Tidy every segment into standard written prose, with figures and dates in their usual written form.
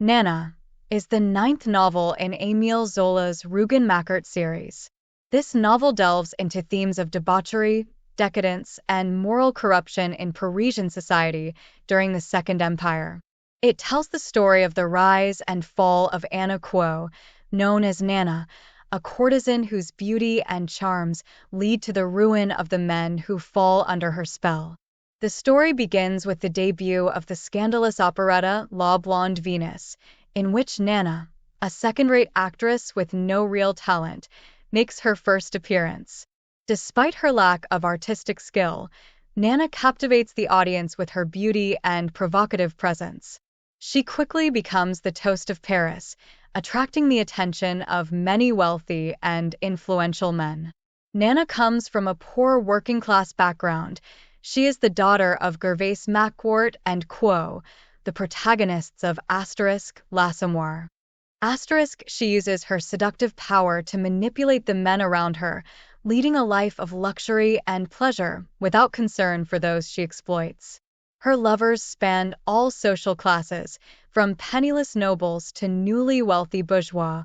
Nana is the ninth novel in Emile Zola's Rugen series. This novel delves into themes of debauchery, decadence, and moral corruption in Parisian society during the Second Empire. It tells the story of the rise and fall of Anna Quo, known as Nana, a courtesan whose beauty and charms lead to the ruin of the men who fall under her spell. The story begins with the debut of the scandalous operetta La Blonde Venus, in which Nana, a second-rate actress with no real talent, makes her first appearance. Despite her lack of artistic skill, Nana captivates the audience with her beauty and provocative presence. She quickly becomes the toast of Paris, attracting the attention of many wealthy and influential men. Nana comes from a poor working-class background. She is the daughter of Gervais Macquart and Quo, the protagonists of L'Assommoir. She uses her seductive power to manipulate the men around her, leading a life of luxury and pleasure without concern for those she exploits. Her lovers span all social classes, from penniless nobles to newly wealthy bourgeois,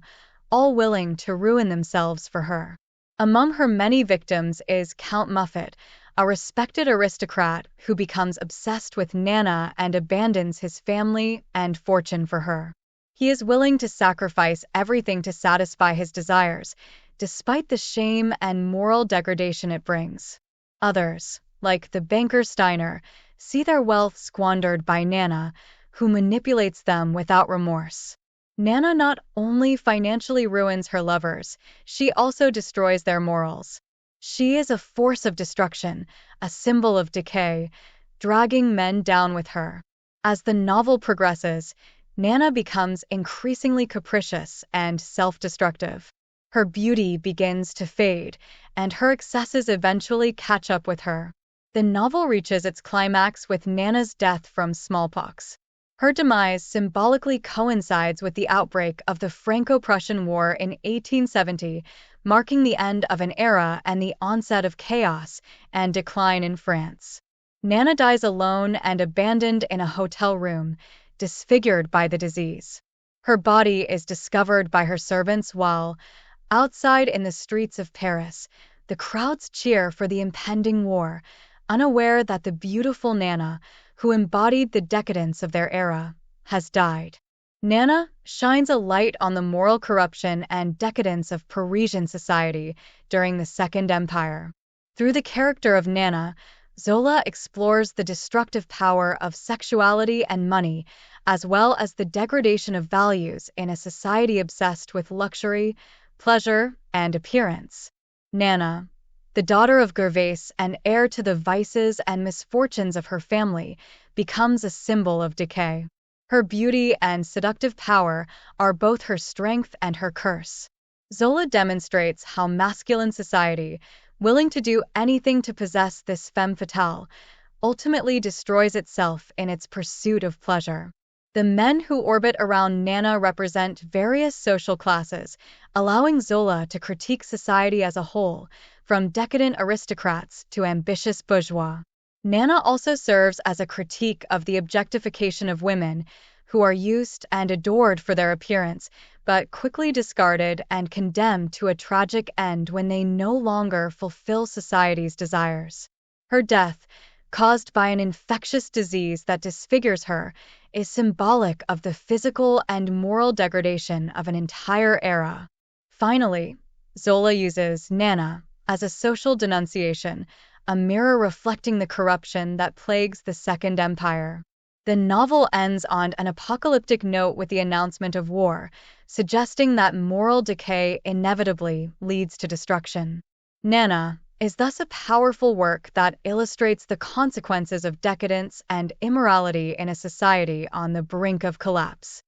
all willing to ruin themselves for her. Among her many victims is Count Muffet, a respected aristocrat who becomes obsessed with Nana and abandons his family and fortune for her. He is willing to sacrifice everything to satisfy his desires, despite the shame and moral degradation it brings. Others, like the banker Steiner, see their wealth squandered by Nana, who manipulates them without remorse. Nana not only financially ruins her lovers, she also destroys their morals. She is a force of destruction, a symbol of decay, dragging men down with her. As the novel progresses, Nana becomes increasingly capricious and self-destructive. Her beauty begins to fade, and her excesses eventually catch up with her. The novel reaches its climax with Nana's death from smallpox. Her demise symbolically coincides with the outbreak of the Franco-Prussian War in 1870, marking the end of an era and the onset of chaos and decline in France. Nana dies alone and abandoned in a hotel room, disfigured by the disease. Her body is discovered by her servants while, outside in the streets of Paris, the crowds cheer for the impending war, unaware that the beautiful Nana, who embodied the decadence of their era, has died. Nana shines a light on the moral corruption and decadence of Parisian society during the Second Empire. Through the character of Nana, Zola explores the destructive power of sexuality and money, as well as the degradation of values in a society obsessed with luxury, pleasure, and appearance. Nana, the daughter of Gervais and heir to the vices and misfortunes of her family, becomes a symbol of decay. Her beauty and seductive power are both her strength and her curse. Zola demonstrates how masculine society, willing to do anything to possess this femme fatale, ultimately destroys itself in its pursuit of pleasure. The men who orbit around Nana represent various social classes, allowing Zola to critique society as a whole, from decadent aristocrats to ambitious bourgeois. Nana also serves as a critique of the objectification of women, who are used and adored for their appearance, but quickly discarded and condemned to a tragic end when they no longer fulfill society's desires. Her death, caused by an infectious disease that disfigures her, is symbolic of the physical and moral degradation of an entire era. Finally, Zola uses Nana as a social denunciation, a mirror reflecting the corruption that plagues the Second Empire. The novel ends on an apocalyptic note with the announcement of war, suggesting that moral decay inevitably leads to destruction. Nana is thus a powerful work that illustrates the consequences of decadence and immorality in a society on the brink of collapse.